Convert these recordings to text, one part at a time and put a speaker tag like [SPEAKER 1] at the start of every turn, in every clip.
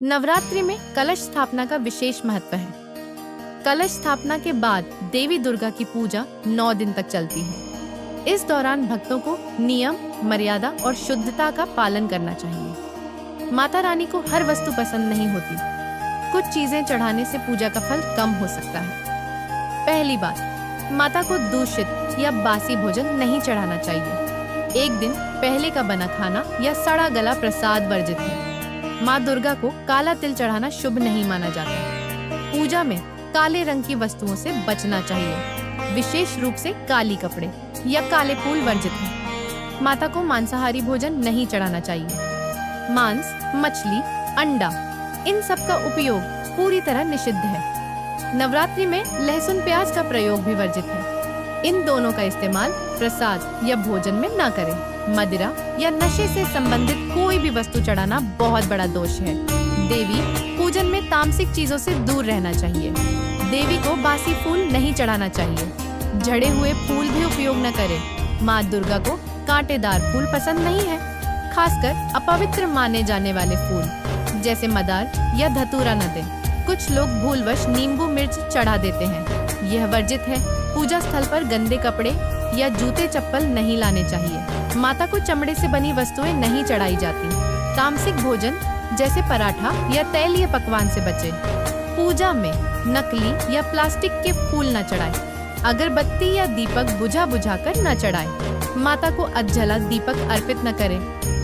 [SPEAKER 1] नवरात्रि में कलश स्थापना का विशेष महत्व है। कलश स्थापना के बाद देवी दुर्गा की पूजा 9 दिन तक चलती है। इस दौरान भक्तों को नियम, मर्यादा और शुद्धता का पालन करना चाहिए। माता रानी को हर वस्तु पसंद नहीं होती। कुछ चीजें चढ़ाने से पूजा का फल कम हो सकता है। पहली बात, माता को दूषित या बासी भोजन नहीं चढ़ाना चाहिए। एक दिन पहले का बना खाना या सड़ा गला प्रसाद वर्जित है। माँ दुर्गा को काला तिल चढ़ाना शुभ नहीं माना जाता। पूजा में काले रंग की वस्तुओं से बचना चाहिए, विशेष रूप से काली कपड़े या काले फूल वर्जित हैं। माता को मांसाहारी भोजन नहीं चढ़ाना चाहिए। मांस, मछली, अंडा, इन सब का उपयोग पूरी तरह निषिद्ध है। नवरात्रि में लहसुन प्याज का प्रयोग भी वर्जित है। इन दोनों का इस्तेमाल प्रसाद या भोजन में न करें। मदिरा या नशे से संबंधित कोई भी वस्तु चढ़ाना बहुत बड़ा दोष है। देवी पूजन में तामसिक चीजों से दूर रहना चाहिए। देवी को बासी फूल नहीं चढ़ाना चाहिए। झड़े हुए फूल भी उपयोग न करें। माँ दुर्गा को कांटेदार फूल पसंद नहीं है, खासकर अपवित्र माने जाने वाले फूल जैसे मदार या धतूरा न दें। कुछ लोग भूलवश नींबू मिर्च चढ़ा देते हैं, यह वर्जित है। पूजा स्थल पर गंदे कपड़े या जूते चप्पल नहीं लाने चाहिए। माता को चमड़े से बनी वस्तुएं नहीं चढ़ाई जाती। तामसिक भोजन जैसे पराठा या तैलीय पकवान से बचे। पूजा में नकली या प्लास्टिक के फूल न चढ़ाएं। अगरबत्ती या दीपक बुझा बुझाकर न चढ़ाएं। माता को अधजला दीपक अर्पित न करें।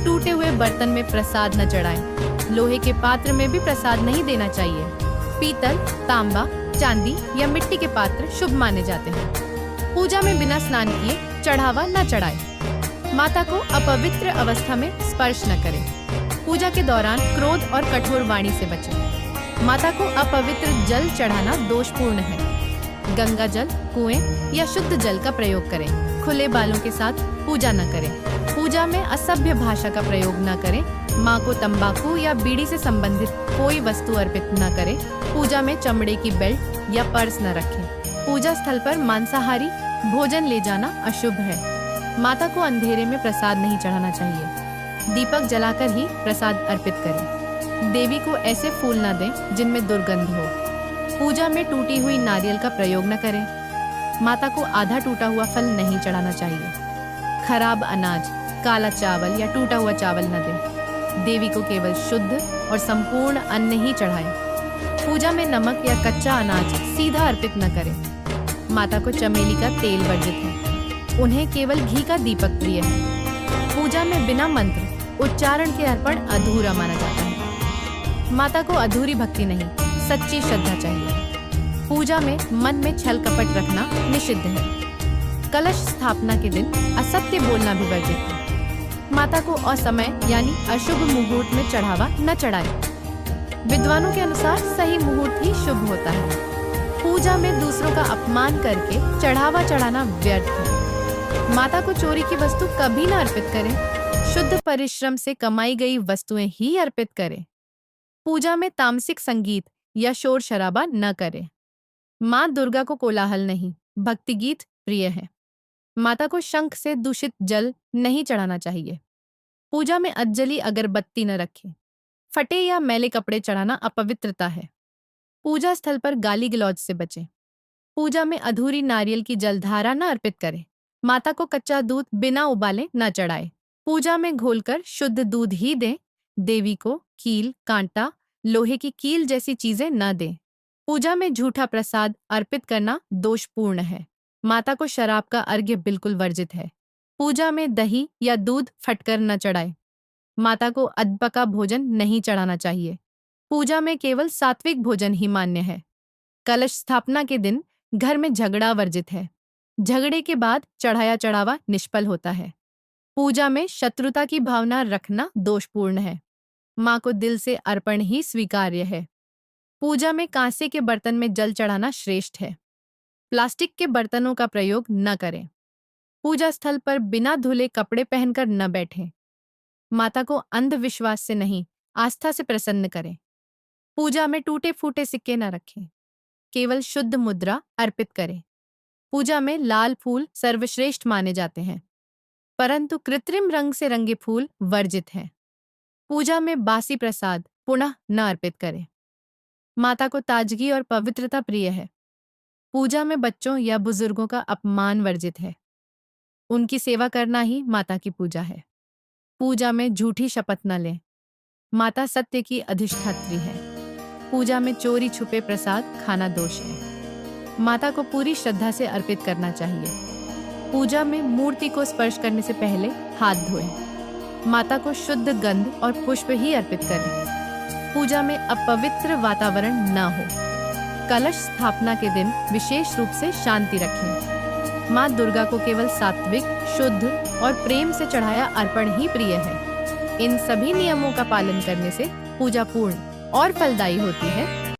[SPEAKER 1] टूटे हुए बर्तन में प्रसाद न चढ़ाएं। लोहे के पात्र में भी प्रसाद नहीं देना चाहिए। पीतल, तांबा, चांदी या मिट्टी के पात्र शुभ माने जाते हैं। पूजा में बिना स्नान किए चढ़ावा न चढ़ाएं। माता को अपवित्र अवस्था में स्पर्श न करें। पूजा के दौरान क्रोध और कठोर वाणी से बचें। माता को अपवित्र जल चढ़ाना दोषपूर्ण है। गंगा जल, कुएं या शुद्ध जल का प्रयोग करें। खुले बालों के साथ पूजा न करें। पूजा में असभ्य भाषा का प्रयोग न करें। माँ को तंबाकू या बीड़ी से संबंधित कोई वस्तु अर्पित न करें। पूजा में चमड़े की बेल्ट या पर्स न रखें। पूजा स्थल पर मांसाहारी भोजन ले जाना अशुभ है। माता को अंधेरे में प्रसाद नहीं चढ़ाना चाहिए। दीपक जलाकर ही प्रसाद अर्पित करें। देवी को ऐसे फूल न दें जिनमें दुर्गंध हो। पूजा में टूटी हुई नारियल का प्रयोग न करें। माता को आधा टूटा हुआ फल नहीं चढ़ाना चाहिए। खराब अनाज, काला चावल या टूटा हुआ चावल न दें। देवी को केवल शुद्ध और संपूर्ण अन्न ही चढ़ाएं। पूजा में नमक या कच्चा अनाज सीधा अर्पित न करें। माता को चमेली का तेल वर्जित है। उन्हें केवल घी का दीपक प्रिय है। पूजा में बिना मंत्र उच्चारण के अर्पण अधूरा माना जाता है। माता को अधूरी भक्ति नहीं, सच्ची श्रद्धा चाहिए। पूजा में मन में छल कपट रखना निषिद्ध है। कलश स्थापना के दिन असत्य बोलना भी वर्जित है। माता को असमय यानी अशुभ मुहूर्त में चढ़ावा न चढ़ाए। विद्वानों के अनुसार सही मुहूर्त ही शुभ होता है। पूजा में दूसरों का अपमान करके चढ़ावा चढ़ाना व्यर्थ है। माता को चोरी की वस्तु कभी न अर्पित करें। शुद्ध परिश्रम से कमाई गई वस्तुएं ही अर्पित करें। पूजा में तामसिक संगीत या शोर शराबा न करें। माँ दुर्गा को कोलाहल नहीं, भक्ति गीत प्रिय है। माता को शंख से दूषित जल नहीं चढ़ाना चाहिए। पूजा में अधजली अगरबत्ती न रखें। फटे या मैले कपड़े चढ़ाना अपवित्रता है। पूजा स्थल पर गाली गलौज से बचें। पूजा में अधूरी नारियल की जलधारा न अर्पित करें। माता को कच्चा दूध बिना उबाले न चढ़ाए। पूजा में घोलकर शुद्ध दूध ही दें। देवी को कील, कांटा, लोहे की कील जैसी चीजें न दें। पूजा में झूठा प्रसाद अर्पित करना दोषपूर्ण है। माता को शराब का अर्घ्य बिल्कुल वर्जित है। पूजा में दही या दूध फटकर न चढ़ाए। माता को अधपका भोजन नहीं चढ़ाना चाहिए। पूजा में केवल सात्विक भोजन ही मान्य है। कलश स्थापना के दिन घर में झगड़ा वर्जित है। झगड़े के बाद चढ़ाया चढ़ावा निष्फल होता है। पूजा में शत्रुता की भावना रखना दोषपूर्ण है। माँ को दिल से अर्पण ही स्वीकार्य है। पूजा में कांसे के बर्तन में जल चढ़ाना श्रेष्ठ है। प्लास्टिक के बर्तनों का प्रयोग न करें। पूजा स्थल पर बिना धुले कपड़े पहनकर न बैठें। माता को अंधविश्वास से नहीं, आस्था से प्रसन्न करें। पूजा में टूटे फूटे सिक्के न रखें। केवल शुद्ध मुद्रा अर्पित करें। पूजा में लाल फूल सर्वश्रेष्ठ माने जाते हैं, परंतु कृत्रिम रंग से रंगे फूल वर्जित हैं। पूजा में बासी प्रसाद पुनः न अर्पित करें। माता को ताजगी और पवित्रता प्रिय है। पूजा में बच्चों या बुजुर्गों का अपमान वर्जित है। उनकी सेवा करना ही माता की पूजा है। पूजा में झूठी शपथ न लें। माता सत्य की अधिष्ठात्री है। पूजा में चोरी छुपे प्रसाद खाना दोष है। माता को पूरी श्रद्धा से अर्पित करना चाहिए। पूजा में मूर्ति को स्पर्श करने से पहले हाथ धोएं। माता को शुद्ध गंध और पुष्प ही अर्पित करें। पूजा में अपवित्र वातावरण न हो। कलश स्थापना के दिन विशेष रूप से शांति रखें। माँ दुर्गा को केवल सात्विक, शुद्ध और प्रेम से चढ़ाया अर्पण ही प्रिय है। इन सभी नियमों का पालन करने से पूजा पूर्ण और फलदायी होती है